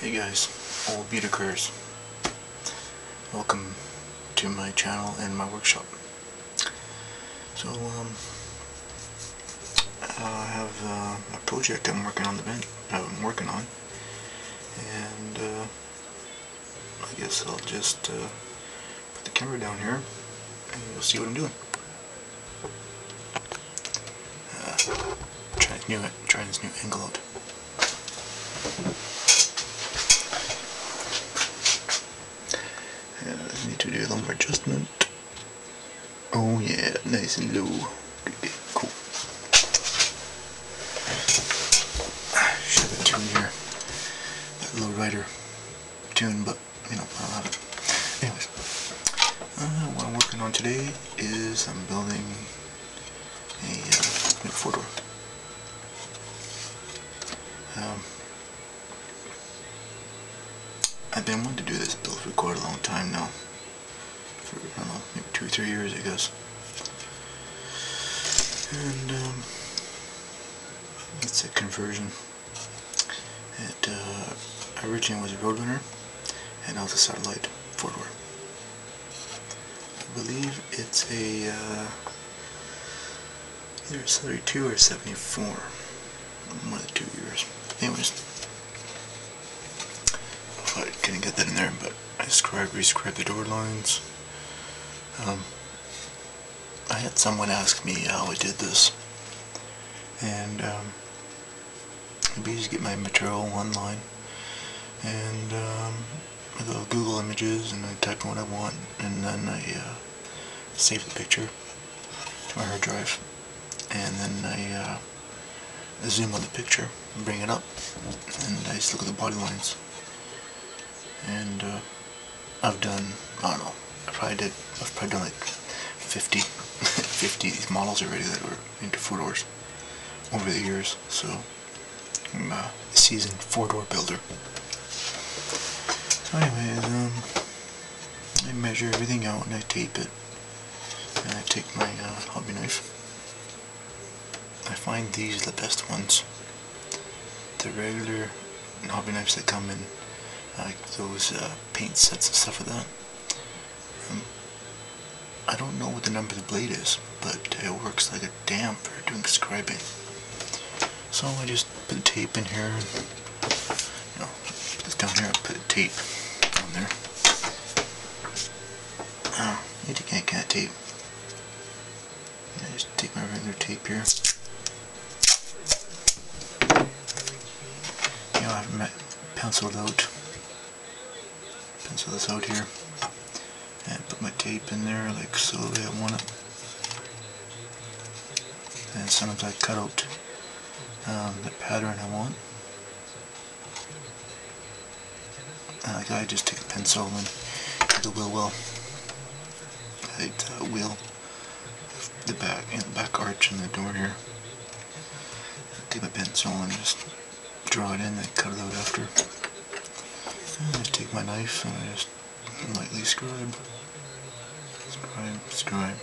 Hey guys, old beat occurs. Welcome to my channel and my workshop. So I have a project I'm working on and I guess I'll just put the camera down here and you'll see what I'm doing. Try this new angle out. Need to do a little more adjustment. Oh yeah, nice and low. Okay, cool. Should have a tune here. That low rider tune, but you know, I don't have it. Anyways, what I'm working on today is I'm building a new four-door. I've been wanting to do this build for quite a long time now. For, I don't know, maybe 2 or 3 years, I guess. And it's a conversion. It originally was a Roadrunner, and now it's a Satellite four-door. I believe it's a either a 72 or a 74. One of the 2 years. Anyways. I couldn't get that in there, but I rescribed the door lines. I had someone ask me how I did this, and I basically get my material online, and I go to Google Images and I type in what I want, and then I save the picture to my hard drive, and then I zoom on the picture and bring it up, and I just look at the body lines. And I've done, I don't know, I've probably done like 50 these models already that were into four-doors over the years, so I'm a seasoned four-door builder. So anyways, I measure everything out and I tape it, and I take my hobby knife. I find these the best ones. The regular hobby knives that come in like those paint sets and stuff like that. I don't know what the number of the blade is, but it works like a damn for doing scribing. So I just put the tape in here, and, you know, put this down here, I put the tape on there. You can't tape. I just take my regular tape here. You know, I've penciled out. Pencil this out here and put my tape in there like so the way I want it, and sometimes I cut out the pattern I want. Like I just take a pencil and hit the wheel well. I hit the wheel, the back arch in the door here. I take my pencil and just draw it in and cut it out after. I just take my knife and I just lightly scribe.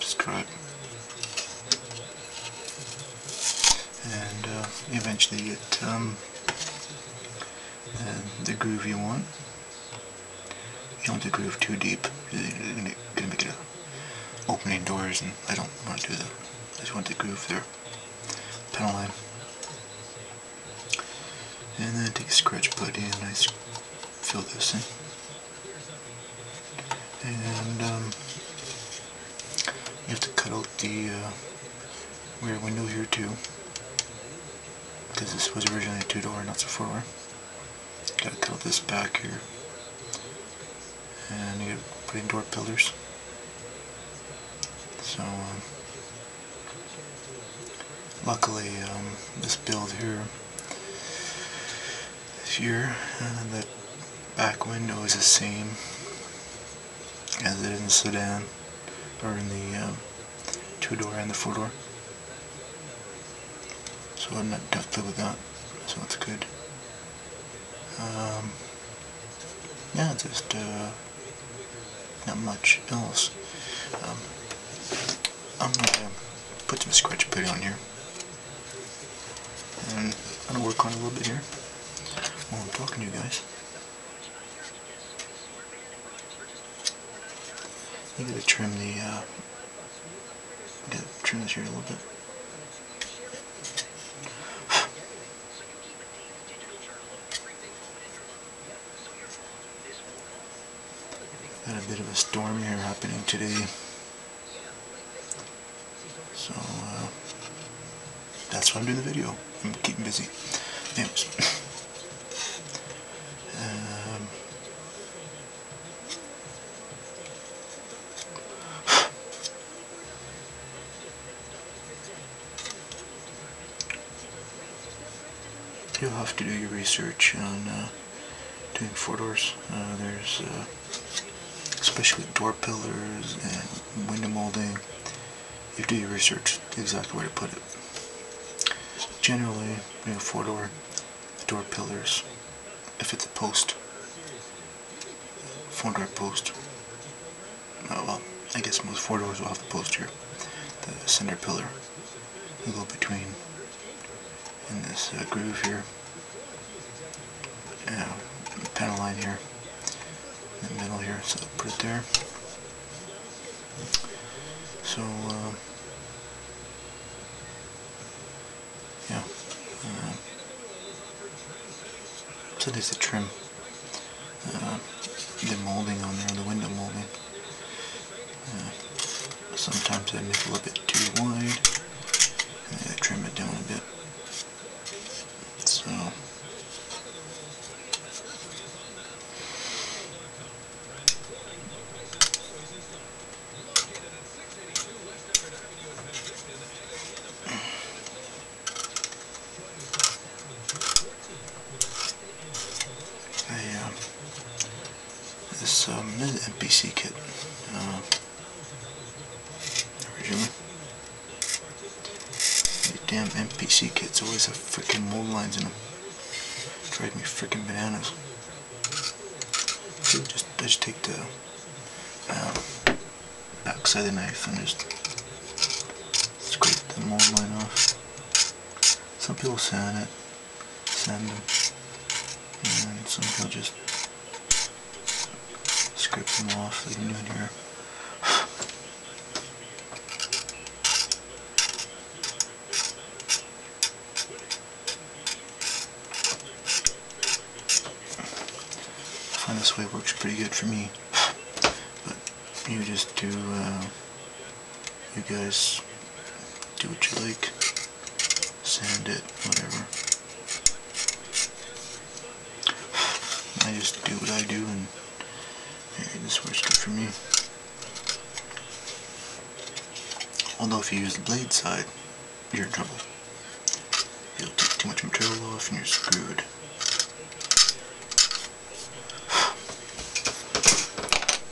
Scribe. And eventually get the groove you want. You don't want the groove too deep. You're gonna make it opening doors, and I don't want to do that. I just want the groove there. Panel line. And then take a scratch putty and I fill this in, and you have to cut out the rear window here too, because this was originally a two-door, not a four-door. Gotta cut out this back here, and you gotta put in door pillars. So luckily this build here, that back window is the same as it is in the sedan, or in the two-door and the four-door. So I'm not have to play with that, so that's good. Yeah, just not much else. I'm gonna put some scratch putty on here, and I'm gonna work on it a little bit here while I'm talking to you guys. I'm gonna trim trim this here a little bit. Got a bit of a storm here happening today, so that's why I'm doing the video. I'm keeping busy. Anyways, you'll have to do your research on doing 4-doors. There's especially with door pillars and window molding, you have to do your research exactly where to put it. Generally, doing a 4-door, the door pillars, if it's a post, 4-door post, well, I guess most 4-doors will have the post here, the center pillar, you go between in this groove here, panel line here, in the middle here, so put it there. So yeah, so there's the trim, the molding on there, the window molding. Sometimes I make it a little bit too wide, and I trim it down a bit. So this is an MPC kit originally. These damn MPC kits always have freaking mold lines in them. Drive me freaking bananas. So I just take the back side of the knife and just scrape the mold line off. Some people sand them, and some people just scrape them off like I'm doing here. I find this way works pretty good for me, but you just do, you guys do what you like, sand it, whatever. I just do what I do, and this works good for me. Although if you use the blade side, you're in trouble. You'll take too much material off and you're screwed.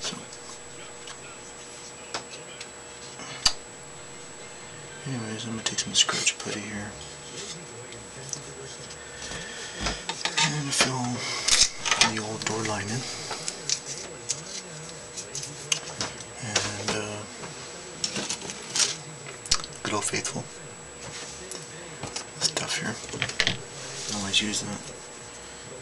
So, anyways, I'm going to take some scratch putty here and fill the old door lining. Good old faithful stuff here. I always use that.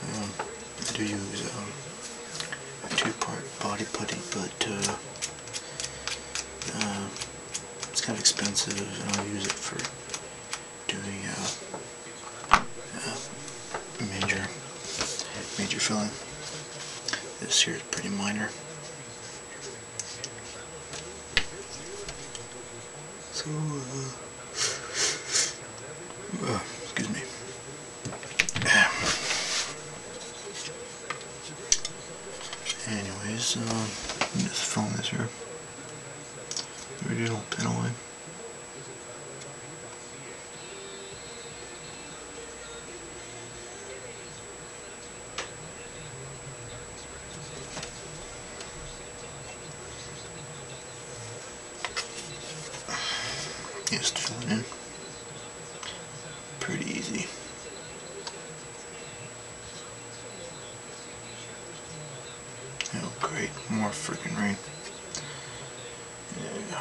I do use a 2-part body putty, but it's kind of expensive, and I'll use it for doing major filling. This here is pretty minor. So, excuse me. Anyways, I'm just filling this here. Original panel line. Just fill it in. Pretty easy. Oh great, more freaking rain. There we go.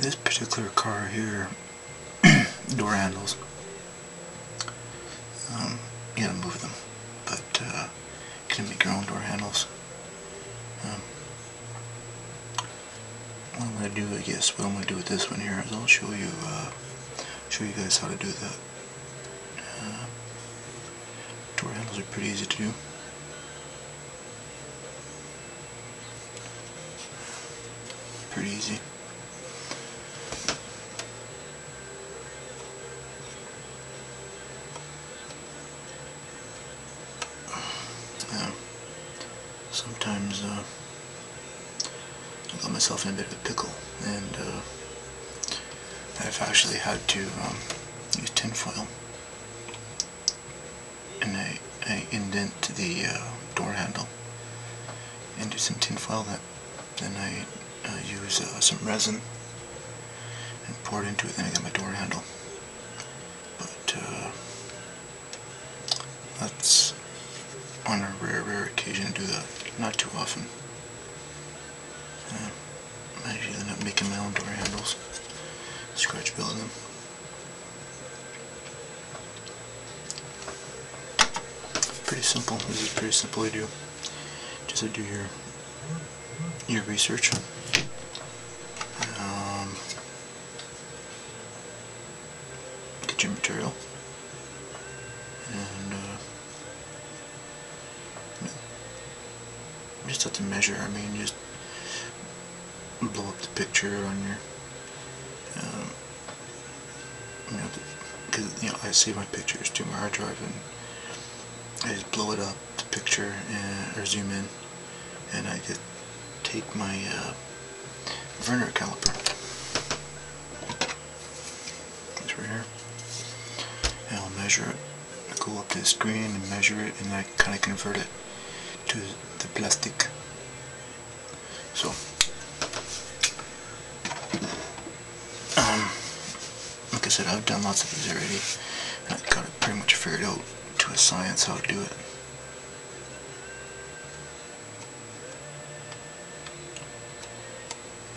This particular car here, door handles, you gotta move them, but you can make your own door handles. What I'm gonna do, I guess, what I'm gonna do with this one here is I'll show you guys how to do that. Door handles are pretty easy to do. Pretty easy. Sometimes I got myself in a bit of a pickle, and I've actually had to use tin foil, and I indent the door handle into some tin foil. That then I use some resin and pour it into it. Then I get my door handle. But that's on a rare occasion to do that. Not too often. I usually end up making my own door handles, scratch building them. Pretty simple. This is pretty simple to do. Just to do your research. Get your material, and you just have to measure. I mean, just blow up the picture on your, because I save my pictures to my hard drive, and I just blow it up, the picture, or zoom in, and I just take my vernier caliper. It's right here, and I'll measure it. I go up to the screen and measure it, and I kind of convert it to the plastic. So, like I said, I've done lots of these already, and I've got it pretty much figured out to a science how to do it.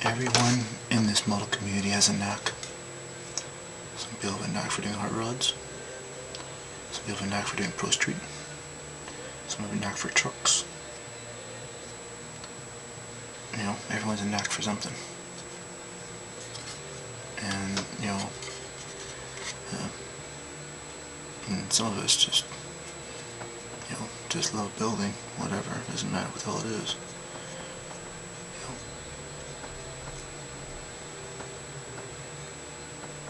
Everyone in this model community has a knack. Some people have a knack for doing hot rods. Some people have a knack for doing Pro Street. Some have a knack for trucks. Everyone's a knack for something. And, and some of us just love building, whatever, doesn't matter what the hell it is.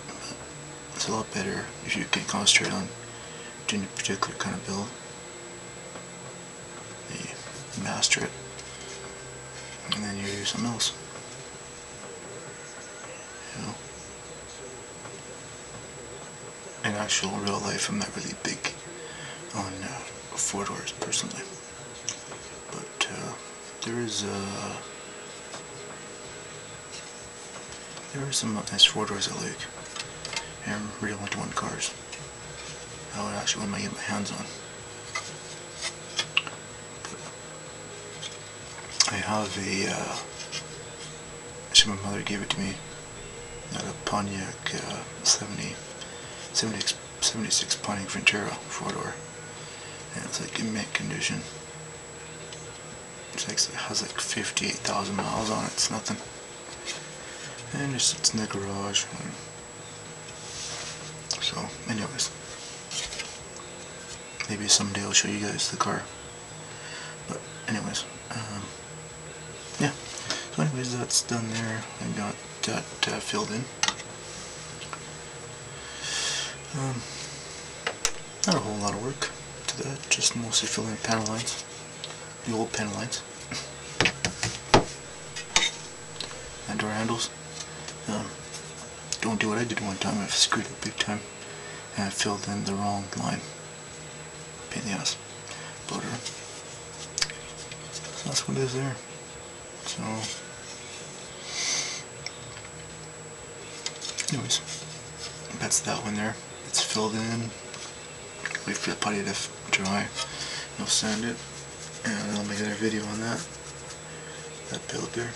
But it's a lot better if you can concentrate on doing a particular kind of build. You master it, and then you do something else. In actual real life, I'm not really big on 4 doors personally, but there are some nice 4 doors I like, and really one-to-one cars I would actually want to get my hands on. I have actually my mother gave it to me, a Pontiac 76 Pontiac Ventura 4-door, and it's like in mint condition. It has like 58,000 miles on it. It's nothing, and it just sits in the garage. So, anyways, maybe someday I'll show you guys the car. But anyways, yeah. So anyways, that's done there. I got that filled in. Not a whole lot of work to that, just mostly filling in panel lines, the old panel lines, and door handles. Don't do what I did one time. I screwed up big time, and I filled in the wrong line. Pain in the ass. Bloater. So that's what it is there. So, anyways, that's that one there. It's filled in. Wait for the putty to dry. I'll sand it, and I'll make another video on that build there.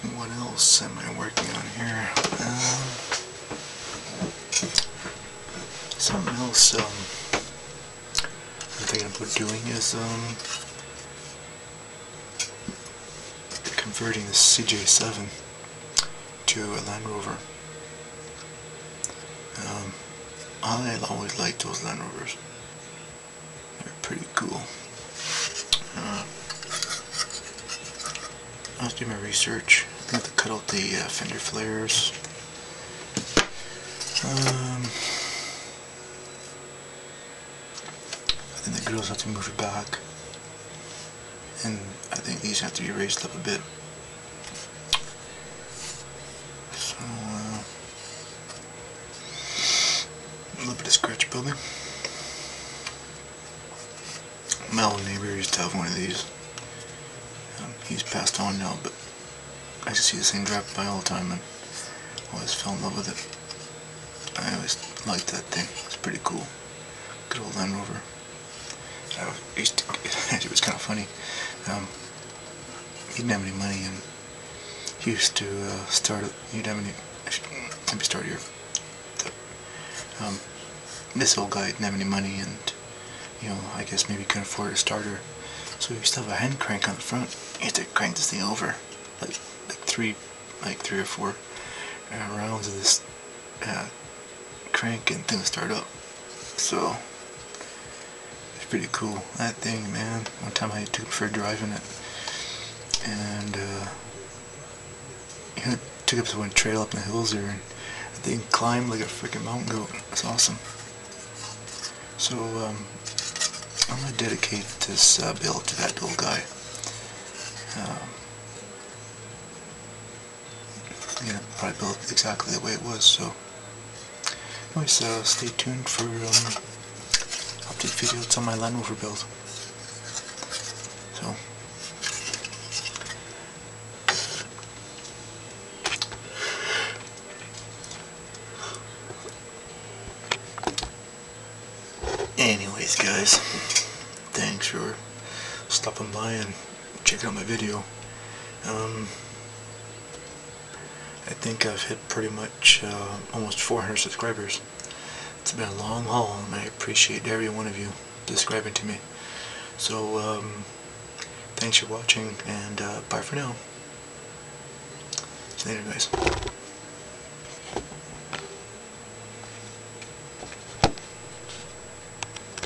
What else am I working on here? Something else I'm thinking about doing is converting the CJ7 to a Land Rover. I always liked those Land Rovers. They're pretty cool. I was doing my research. I have to cut out the fender flares. I think the grills have to move it back, and I think these have to be raised up a bit. So a little bit of scratch building. My old neighbor used to have one of these. He's passed on now, but I used to see this thing drive by all the time and always fell in love with it. I always liked that thing. It's pretty cool. Good old Land Rover. It was kind of funny. He didn't have any money, and he used to start it. He didn't have any. Let me start here. This old guy didn't have any money, and I guess maybe couldn't afford a starter. So he used to have a hand crank on the front. He had to crank this thing over, like three or four rounds of this crank, and things start up. So it's pretty cool. That thing, man. One time I took him for a drive in it, and took up to one trail up in the hills there, and the thing climbed like a freaking mountain goat. It's awesome. So I'm gonna dedicate this build to that little guy. Probably build it exactly the way it was. So, anyways, stay tuned for update videos on my Land Rover build. So, anyways, guys, thanks for stopping by and checking out my video. I think I've hit pretty much almost 400 subscribers. It's been a long haul, and I appreciate every one of you subscribing to me. So, thanks for watching, and bye for now. See you later, guys.